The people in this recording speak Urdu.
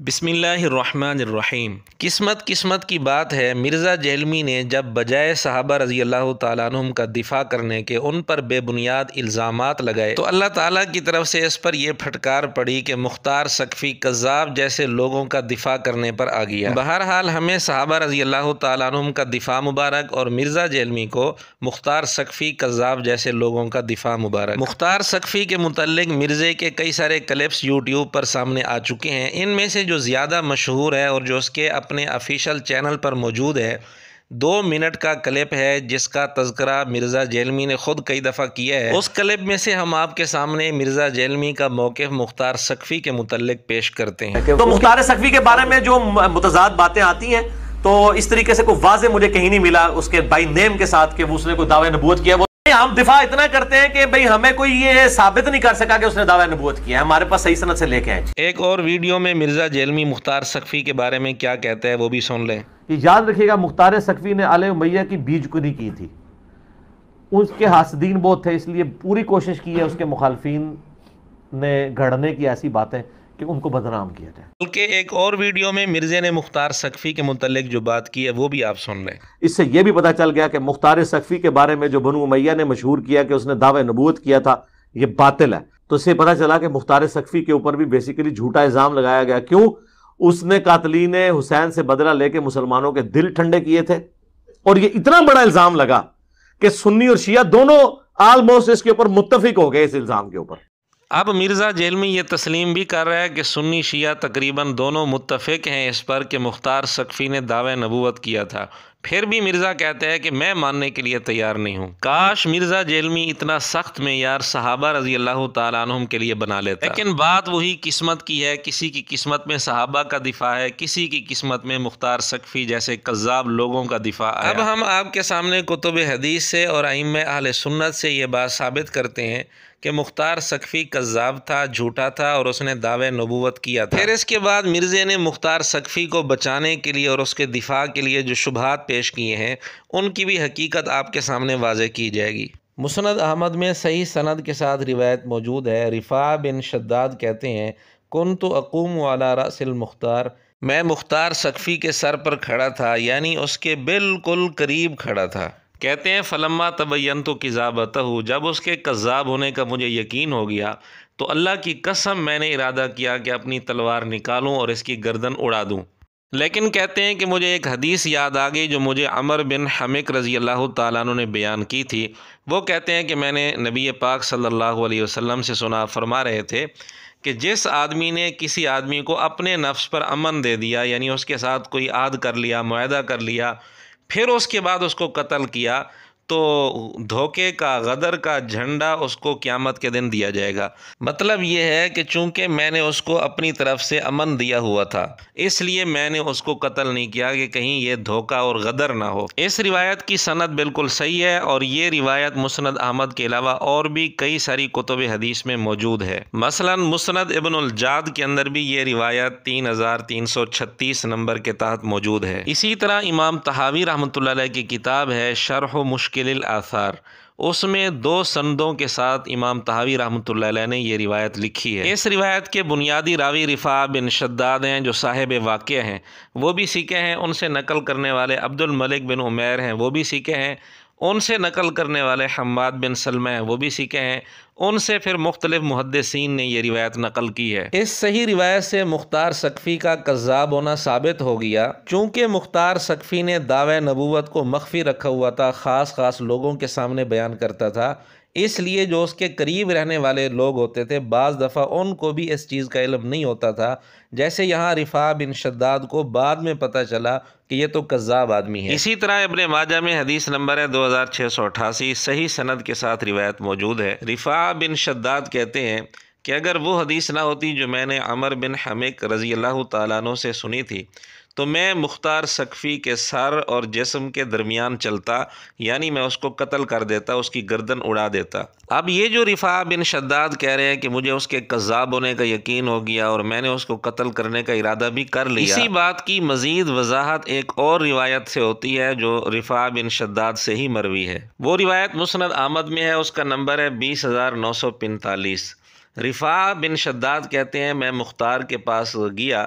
بسم اللہ الرحمن الرحیم۔ قسمت کی بات ہے، مرزا جیلمی نے جب بجائے صحابہ رضی اللہ تعالیٰ عنہم کا دفاع کرنے کے ان پر بے بنیاد الزامات لگائے تو اللہ تعالیٰ کی طرف سے اس پر یہ پھٹکار پڑی کہ مختار سقفی کذاب جیسے لوگوں کا دفاع کرنے پر آ گیا۔ بہرحال ہمیں صحابہ رضی اللہ تعالیٰ عنہم کا دفاع مبارک اور مرزا جیلمی کو مختار سقفی کذاب جیسے لوگوں کا دفاع مبارک۔ مختار سقفی کے متعلق مرزے کے کئی سارے کلپس یوٹیوب پر سامنے آ چکے ہیں۔ ان میں سے جو زیادہ مشہور ہے اور جو اس کے اپنے آفیشیل چینل پر موجود ہے، 2 منٹ کا کلپ ہے جس کا تذکرہ مرزا جیلمی نے خود کئی دفعہ کیا ہے۔ اس کلپ میں سے ہم آپ کے سامنے مرزا جیلمی کا موقف مختار سقفی کے متعلق پیش کرتے ہیں۔ تو مختار سقفی کے بارے میں جو متضاد باتیں آتی ہیں تو اس طریقے سے کوئی واضح مجھے کہیں نہیں ملا اس کے بائی نیم کے ساتھ کہ اس نے کوئی دعوی نبوت کیا۔ ہم دفاع اتنا کرتے ہیں کہ بھئی ہمیں کوئی یہ ثابت نہیں کر سکا کہ اس نے دعوی نبوت کیا ہے، ہمارے پاس صحیح سند سے لے کے آئے۔ ایک اور ویڈیو میں مرزا جیلمی مختار سقفی کے بارے میں کیا کہتا ہے وہ بھی سن لیں۔ یاد رکھیے گا، مختار سقفی نے آل امیہ کی بیج کنی کی تھی، اس کے حاسدین بہت تھے، اس لیے پوری کوشش کی ہے اس کے مخالفین نے گھڑنے کی ایسی باتیں کہ ان کو بدنام کیا جائے۔ بلکہ ایک اور ویڈیو میں مرزے نے مختار سقفی کے متعلق جو بات کی ہے وہ بھی آپ سن لیں۔ اس سے یہ بھی پتہ چل گیا کہ مختار سقفی کے بارے میں جو بنو امیہ نے مشہور کیا کہ اس نے دعوی نبوت کیا تھا، یہ باطل ہے۔ تو اس سے پتہ چلا کہ مختار سقفی کے اوپر بھی بیسیکلی جھوٹا الزام لگایا گیا۔ کیوں؟ اس نے قاتلین حسین سے بدلہ لے کے مسلمانوں کے دل ٹھنڈے کیے تھے، اور یہ اتنا بڑا الزام لگا کہ سنی اور شیعہ دونوں آلموسٹ اس کے اوپر متفق ہو گئے اس الزام کے اوپر۔ اب مرزا جیلمی یہ تسلیم بھی کر رہا ہے کہ سنی شیعہ تقریباً دونوں متفق ہیں اس پر کہ مختار سقفی نے دعوی نبوت کیا تھا، پھر بھی مرزا کہتا ہے کہ میں ماننے کے لیے تیار نہیں ہوں۔ کاش مرزا جیلمی اتنا سخت معیار صحابہ رضی اللہ تعالیٰ عنہم کے لیے بنا لیتا، لیکن بات وہی قسمت کی ہے۔ کسی کی قسمت میں صحابہ کا دفاع ہے، کسی کی قسمت میں مختار سقفی جیسے کذاب لوگوں کا دفاع ہے۔ اب ہم آپ کے سامنے کتب حدیث سے اور ائمہ اہل سنت سے یہ بات ثابت کرتے ہیں کہ مختار سقفی کذاب تھا، جھوٹا تھا اور اس نے دعوی نبوت کیا تھا۔ پھر اس کے بعد مرزے نے مختار سقفی کو بچانے کے لیے اور اس کے دفاع کے لیے جو شبہات پیش کیے ہیں ان کی بھی حقیقت آپ کے سامنے واضح کی جائے گی۔ مسند احمد میں صحیح سند کے ساتھ روایت موجود ہے۔ رفاع بن شداد کہتے ہیں، کنت اقوم علی رأس المختار، میں مختار سقفی کے سر پر کھڑا تھا، یعنی اس کے بالکل قریب کھڑا تھا۔ کہتے ہیں فلما تبینت کذابتہ، جب اس کے کذاب ہونے کا مجھے یقین ہو گیا تو اللہ کی قسم میں نے ارادہ کیا کہ اپنی تلوار نکالوں اور اس کی گردن اڑا دوں۔ لیکن کہتے ہیں کہ مجھے ایک حدیث یاد آ گئی جو مجھے عمر بن حمق رضی اللہ تعالیٰ عنہ نے بیان کی تھی۔ وہ کہتے ہیں کہ میں نے نبی پاک صلی اللہ علیہ وسلم سے سنا، فرما رہے تھے کہ جس آدمی نے کسی آدمی کو اپنے نفس پر امن دے دیا، یعنی اس کے ساتھ کوئی عہد کر لیا، معاہدہ کر لیا، پھر اس کے بعد اس کو قتل کیا، تو دھوکے کا، غدر کا جھنڈا اس کو قیامت کے دن دیا جائے گا۔ مطلب یہ ہے کہ چونکہ میں نے اس کو اپنی طرف سے امن دیا ہوا تھا، اس لیے میں نے اس کو قتل نہیں کیا کہ کہیں یہ دھوکہ اور غدر نہ ہو۔ اس روایت کی سند بالکل صحیح ہے، اور یہ روایت مسند احمد کے علاوہ اور بھی کئی ساری کتب حدیث میں موجود ہے۔ مثلا مسند ابن الجاد کے اندر بھی یہ روایت 3336 نمبر کے تحت موجود ہے۔ اسی طرح امام طحاوی رحمۃ اللہ علیہ کی کتاب ہے شرح مشکل الآثار، اس میں 2 سندوں کے ساتھ امام طحاوی رحمۃ اللہ علیہ نے یہ روایت لکھی ہے۔ اس روایت کے بنیادی راوی رفاع بن شداد ہیں جو صاحب واقعہ ہیں، وہ بھی سیکھے ہیں۔ ان سے نقل کرنے والے عبد الملک بن عمیر ہیں، وہ بھی سیکھے ہیں۔ ان سے نقل کرنے والے حماد بن سلمہ ہیں، وہ بھی سیکھے ہیں۔ ان سے پھر مختلف محدثین نے یہ روایت نقل کی ہے۔ اس صحیح روایت سے مختار سقفی کا کذاب ہونا ثابت ہو گیا۔ چونکہ مختار سقفی نے دعوی نبوت کو مخفی رکھا ہوا تھا، خاص لوگوں کے سامنے بیان کرتا تھا، اس لیے جو اس کے قریب رہنے والے لوگ ہوتے تھے بعض دفعہ ان کو بھی اس چیز کا علم نہیں ہوتا تھا، جیسے یہاں رفاع بن شداد کو بعد میں پتہ چلا کہ یہ تو کذاب آدمی ہے۔ اسی طرح ابن ماجہ میں حدیث نمبر ہے 2688، صحیح سند کے ساتھ روایت موجود ہے۔ رفاع بن شداد کہتے ہیں کہ اگر وہ حدیث نہ ہوتی جو میں نے عمر بن حمق رضی اللہ تعالیٰ عنہ سے سنی تھی تو میں مختار سقفی کے سر اور جسم کے درمیان چلتا، یعنی میں اس کو قتل کر دیتا، اس کی گردن اڑا دیتا۔ اب یہ جو رفاع بن شداد کہہ رہے ہیں کہ مجھے اس کے کذاب ہونے کا یقین ہو گیا اور میں نے اس کو قتل کرنے کا ارادہ بھی کر لیا، اسی بات کی مزید وضاحت ایک اور روایت سے ہوتی ہے جو رفاع بن شداد سے ہی مروی ہے۔ وہ روایت مسند احمد میں ہے، اس کا نمبر ہے 20945۔ رفاع بن شداد کہتے ہیں میں مختار کے پاس گیا